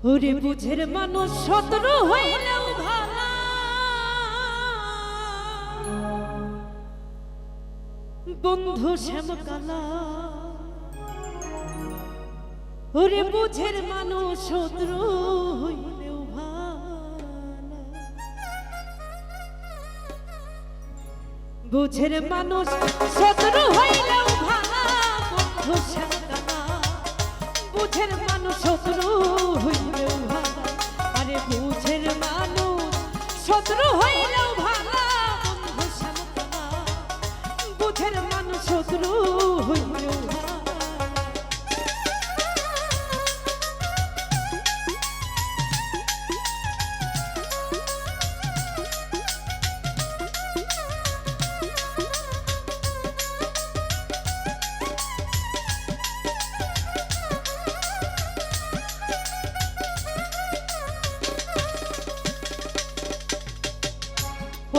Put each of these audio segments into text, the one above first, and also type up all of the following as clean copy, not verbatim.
ওরে বুঝের মানুষ শত্রু হইলেও ভালা, বন্ধু শ্যামকালা। ওরে বুঝের মানুষ শত্রু হইলেও ভালা, বুঝের মানুষ শত্রু হইলেও ভালা, বন্ধু শ্যামকালা। বুঝের মানুষ শত্রু হইলেও ভালা, আরে বুঝের মানুষ শত্রু হইলেও ভালা, বন্ধু শ্যামকালা। বুঝের মানুষ শত্রু হইলেও ভালা।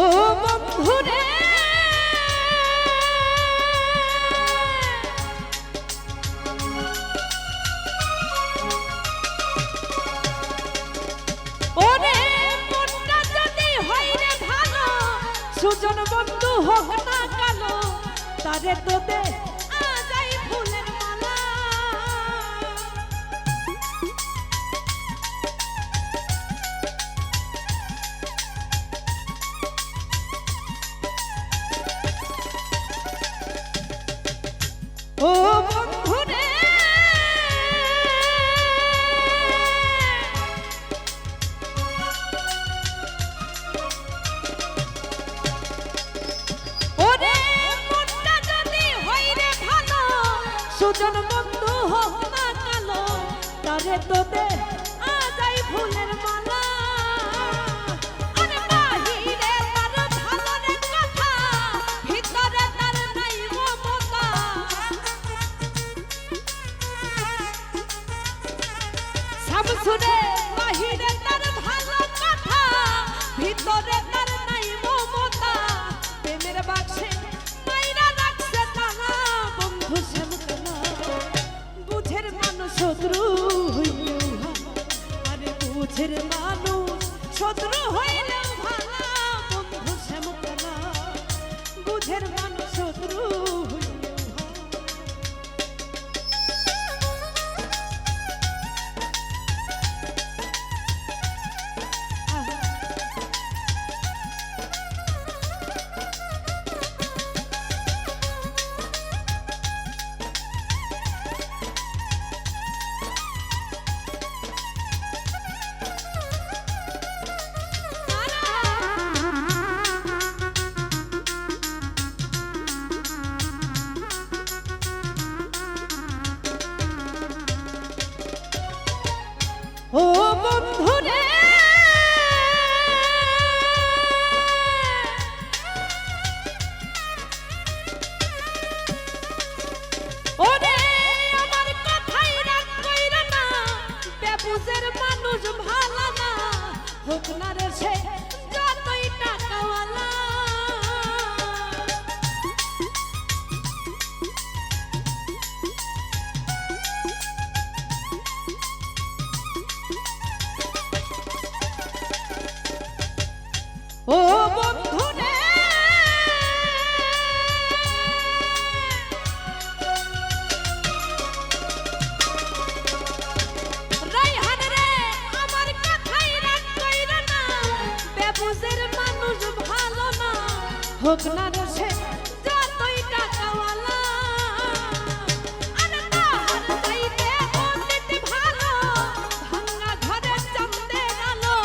ও বন্ধুরে ওরে মনটা যদি হয় রে ভালো, সুজন বন্ধু হোক না কালো, তারে তো দে আজাই ফুলের মালা। ও বন্ধুরে ওরে মনটা যদি হয় রে ভালো, সুজন বন্ধু হোক না কালো, তারে তো দে আজাই ফুলের মালা। আরে বাহিরে তার ভালো রে কথা, ভিতরে তার নাই মমতা। শামসুরে বাহিরে তার ভালো কথা, ভিতরে তার নাই মমতা। প্রেমের বাক্সে মাইরা রাখছে তালা, বন্ধু শ্যামকালা। বুঝের মানুষ শত্রু হইলেও ভালা, আরে বুঝের মানুষ শত্রু হইলেও ভালা, বন্ধু শ্যামকালা। বুঝের মানুষ শত্রু হইলেও ভালা। ও বন্ধুরে ওরে আমার কথাই রাগ কইরা না, বেবুঝের মানুষ ভালো না, হোক না রে সে যতই টাকাওয়ালা। ও বন্ধুরে রাইহান রে আমার কথাই রাগ কইরা না, বেবুঝের মানুষ ভালো না, হোক না রে সে যতই টাকাওয়ালা। আরে তাহার চাইতে অতীত ভালো, ভাঙা ঘরের চাঁদের আলো।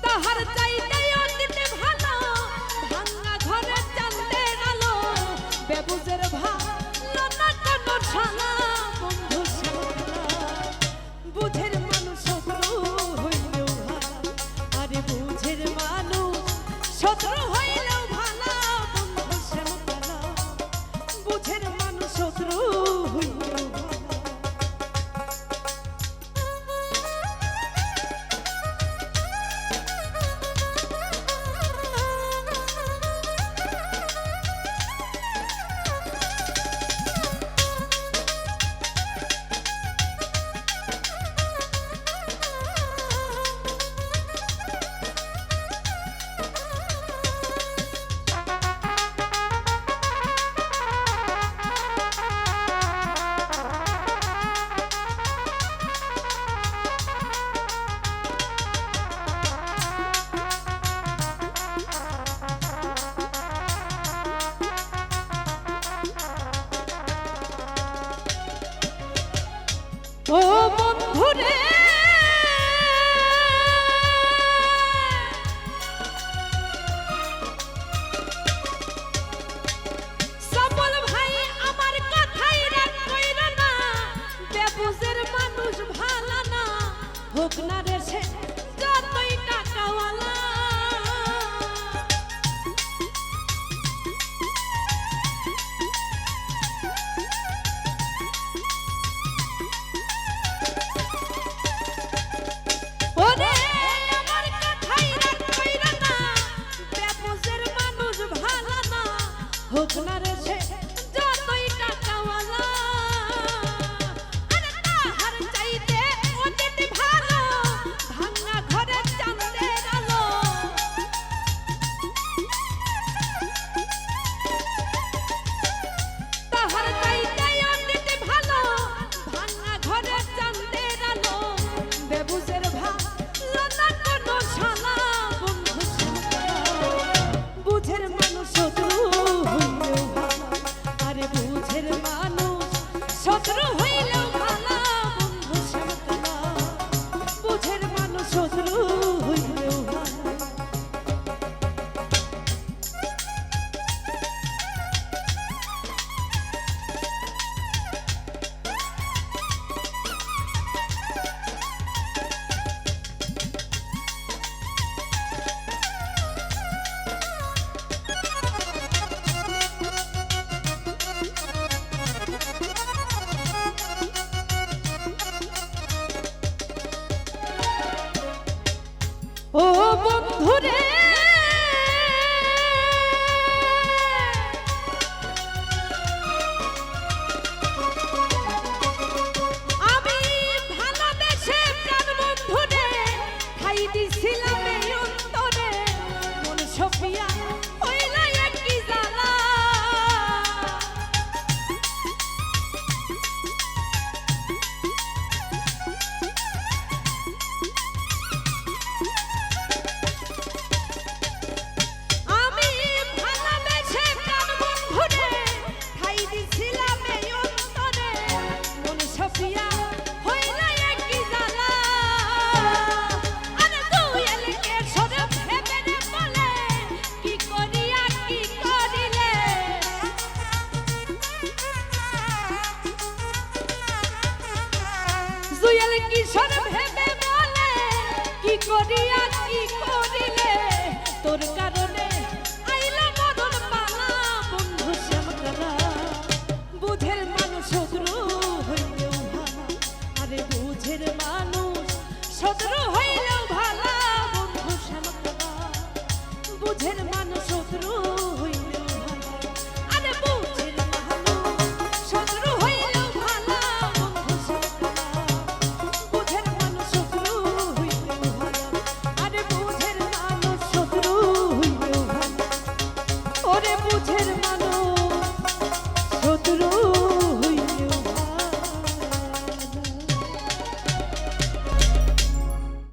তাহার চাইতে অতীত ভালো, ভাঙা ঘরের চাঁদের আলো। বেবুঝের ভালো না কোনো শালা, বন্ধু শ্যামকালা। বুঝের মানুষ শত্রু হইলেও ভালা, আরে বুঝের মানুষ শত্রু হইলেও ভালা, বন্ধু শ্যামকালা। বুঝের মানুষ শত্রু হইলেও ভালা। হোক না রে সে যতই টাকাওয়ালা, আরে তাহার চাইতে অতীত ভালো, ভাঙা ঘরের চাঁদের আলো। তাহার চাইতে অতীত ভালো, ভাঙা ঘরের চাঁদের আলো। বেবুঝের ভালো না কোনো শালা, বন্ধু বুঝের মানুষ শত্রু হইলেও ভালো, আরে বুঝের মানুষ শত্রু হইলেও ভালো, বন্ধু শ্যামতলা বুঝের মানুষ শত্রু হইলেও ভালো। ও বন্ধুরে আমি ভালোবেসে প্রাণ বন্ধুরে খাই দিছিলাম এই অন্তরে, মন সফিয়া হইল একই জ্বালা। আমি ভালোবেসে প্রাণ বন্ধুরে খাই দিছিলাম এই অন্তরে, মন সফিয়া হইল একই জ্বালা। আরে দুয়েলকে সরে ভেবে রে বলে, কি করিয়া কি করিলে। জুয়েল কিশোর ভেবে বলে, কি করিয়া কি করিলে। তোর কারণে আইলা মদন পালা, বন্ধু শ্যামতলা বুঝের মানুষ শত্রু হইলেও ভালো, আরে বুঝের মানুষ শত্রু হইলেও ভালো, বন্ধু শ্যামতলা বুঝের মানুষ শত্রু হইলেও ভালো, আরে বুঝের মানুষ শত্রু হইলেও ভালো, বন্ধু শ্যামতলা বুঝের মানুষ শত্রু হইলেও ভালো, আরে বুঝের মানুষ শত্রু হইলেও ভালো, ওরে বুঝের মানুষ শত্রু